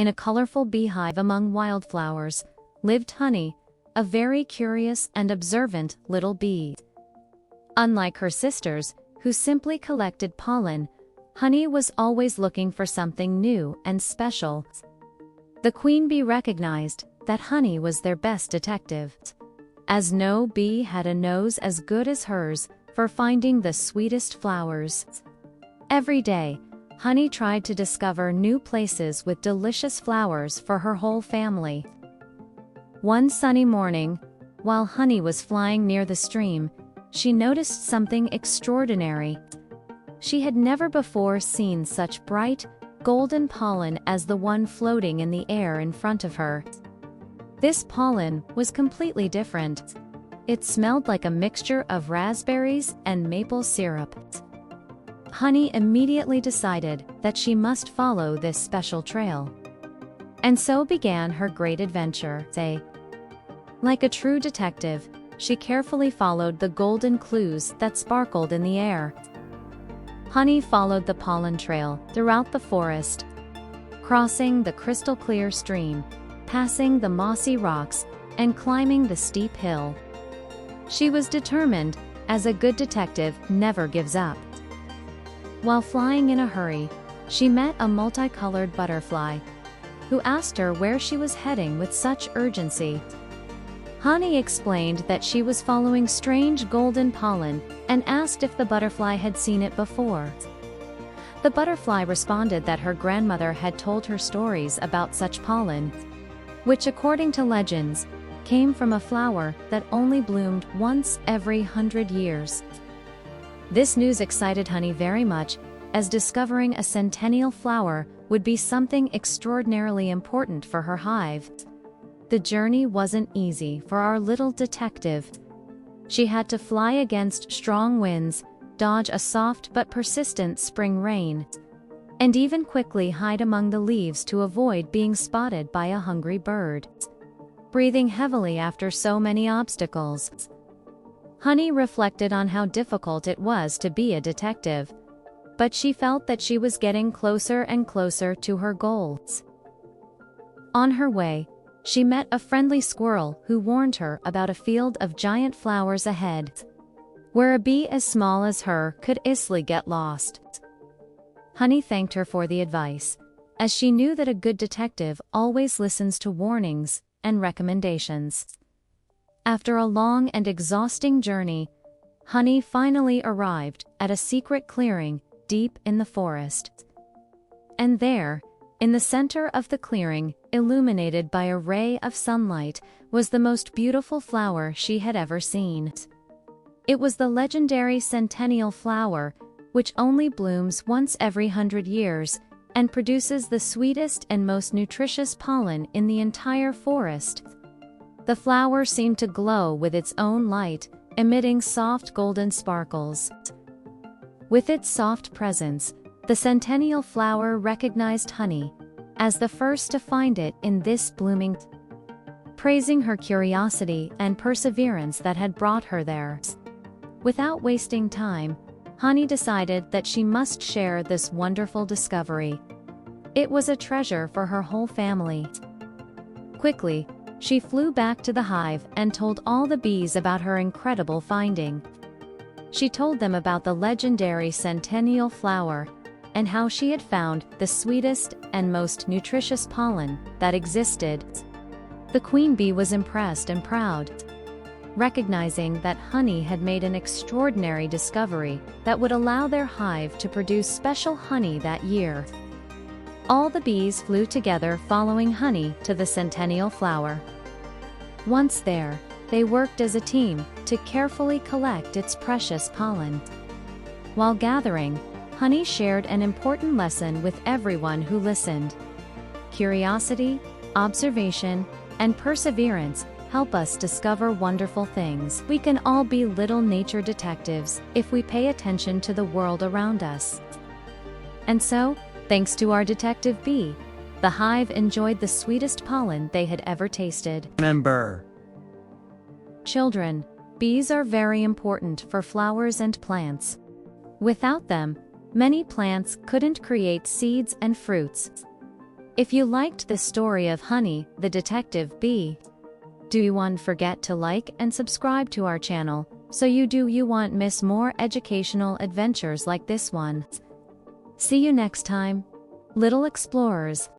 in a colorful beehive among wildflowers, lived Honey, a very curious and observant little bee. Unlike her sisters, who simply collected pollen, Honey was always looking for something new and special. The queen bee recognized that Honey was their best detective, as no bee had a nose as good as hers for finding the sweetest flowers. Every day, Honey tried to discover new places with delicious flowers for her whole family. One sunny morning, while Honey was flying near the stream, she noticed something extraordinary. She had never before seen such bright, golden pollen as the one floating in the air in front of her. This pollen was completely different. It smelled like a mixture of raspberries and maple syrup. Honey immediately decided that she must follow this special trail. And so began her great adventure. Like a true detective, she carefully followed the golden clues that sparkled in the air. Honey followed the pollen trail throughout the forest, crossing the crystal-clear stream, passing the mossy rocks, and climbing the steep hill. She was determined, as a good detective never gives up. While flying in a hurry, she met a multicolored butterfly, who asked her where she was heading with such urgency. Honey explained that she was following strange golden pollen and asked if the butterfly had seen it before. The butterfly responded that her grandmother had told her stories about such pollen, which according to legends, came from a flower that only bloomed once every 100 years. This news excited Honey very much, as discovering a centennial flower would be something extraordinarily important for her hive. The journey wasn't easy for our little detective. She had to fly against strong winds, dodge a soft but persistent spring rain, and even quickly hide among the leaves to avoid being spotted by a hungry bird. Breathing heavily after so many obstacles, Honey reflected on how difficult it was to be a detective, but she felt that she was getting closer and closer to her goals. On her way, she met a friendly squirrel who warned her about a field of giant flowers ahead, where a bee as small as her could easily get lost. Honey thanked her for the advice, as she knew that a good detective always listens to warnings and recommendations. After a long and exhausting journey, Honey finally arrived at a secret clearing deep in the forest. And there, in the center of the clearing, illuminated by a ray of sunlight, was the most beautiful flower she had ever seen. It was the legendary Centennial Flower, which only blooms once every 100 years, and produces the sweetest and most nutritious pollen in the entire forest. The flower seemed to glow with its own light, emitting soft golden sparkles. With its soft presence, the Centennial Flower recognized Honey as the first to find it in this blooming, praising her curiosity and perseverance that had brought her there. Without wasting time, Honey decided that she must share this wonderful discovery. It was a treasure for her whole family. Quickly, she flew back to the hive and told all the bees about her incredible finding. She told them about the legendary Centennial Flower, and how she had found the sweetest and most nutritious pollen that existed. The queen bee was impressed and proud, recognizing that Honey had made an extraordinary discovery that would allow their hive to produce special honey that year. All the bees flew together following Honey to the Centennial Flower. Once there, they worked as a team to carefully collect its precious pollen. While gathering, Honey shared an important lesson with everyone who listened. Curiosity, observation, and perseverance help us discover wonderful things. We can all be little nature detectives if we pay attention to the world around us. And so, thanks to our detective bee, the hive enjoyed the sweetest pollen they had ever tasted. Remember, children, bees are very important for flowers and plants. Without them, many plants couldn't create seeds and fruits. If you liked this story of Honey, the detective bee, do you want forget to like and subscribe to our channel, so you won't miss more educational adventures like this one. See you next time, little explorers.